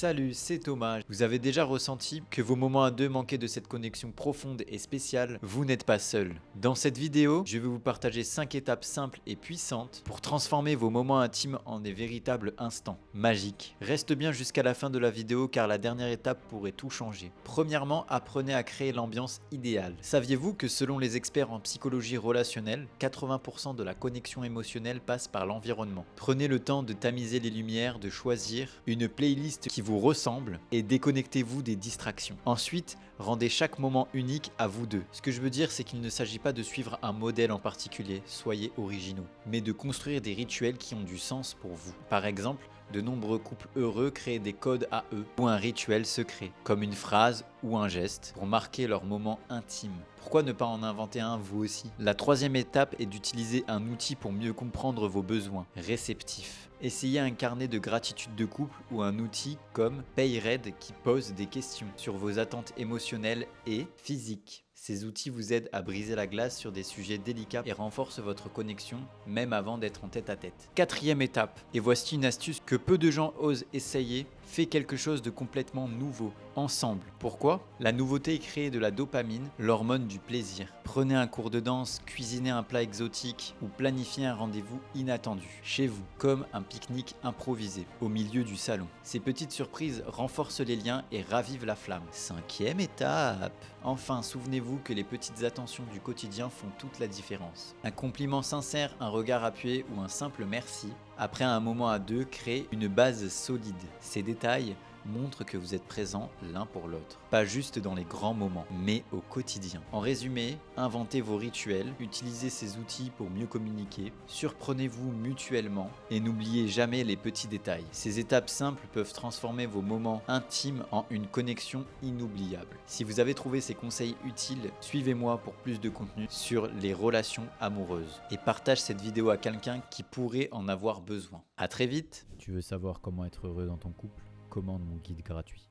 Salut, c'est Thomas. Vous avez déjà ressenti que vos moments à deux manquaient de cette connexion profonde et spéciale? Vous n'êtes pas seul. Dans cette vidéo, je vais vous partager 5 étapes simples et puissantes pour transformer vos moments intimes en des véritables instants magiques. Reste bien jusqu'à la fin de la vidéo car la dernière étape pourrait tout changer. Premièrement, apprenez à créer l'ambiance idéale. Saviez-vous que selon les experts en psychologie relationnelle, 80% de la connexion émotionnelle passe par l'environnement? Prenez le temps de tamiser les lumières, de choisir une playlist qui vous ressemble et déconnectez-vous des distractions. Ensuite, rendez chaque moment unique à vous deux. Ce que je veux dire, c'est qu'il ne s'agit pas de suivre un modèle en particulier, soyez originaux, mais de construire des rituels qui ont du sens pour vous. Par exemple, de nombreux couples heureux créent des codes à eux ou un rituel secret, comme une phrase ou un geste pour marquer leur moment intime. Pourquoi ne pas en inventer un vous aussi? La troisième étape est d'utiliser un outil pour mieux comprendre vos besoins, réceptif. Essayez un carnet de gratitude de couple ou un outil comme PayRed qui pose des questions sur vos attentes émotionnelles et physiques. Ces outils vous aident à briser la glace sur des sujets délicats et renforcent votre connexion même avant d'être en tête-à-tête. Quatrième étape, et voici une astuce que peu de gens osent essayer, faites quelque chose de complètement nouveau, ensemble. Pourquoi? La nouveauté crée de la dopamine, l'hormone du plaisir. Prenez un cours de danse, cuisinez un plat exotique ou planifiez un rendez-vous inattendu, chez vous, comme un pique-nique improvisé, au milieu du salon. Ces petites surprises renforcent les liens et ravivent la flamme. Cinquième étape, enfin souvenez-vous que les petites attentions du quotidien font toute la différence. Un compliment sincère, un regard appuyé ou un simple merci, après un moment à deux, crée une base solide. Ces détails montrent que vous êtes présents l'un pour l'autre. Pas juste dans les grands moments, mais au quotidien. En résumé, inventez vos rituels, utilisez ces outils pour mieux communiquer, surprenez-vous mutuellement et n'oubliez jamais les petits détails. Ces étapes simples peuvent transformer vos moments intimes en une connexion inoubliable. Si vous avez trouvé ces conseils utiles, suivez-moi pour plus de contenu sur les relations amoureuses et partage cette vidéo à quelqu'un qui pourrait en avoir besoin. À très vite. Tu veux savoir comment être heureux dans ton couple? Commande mon guide gratuit.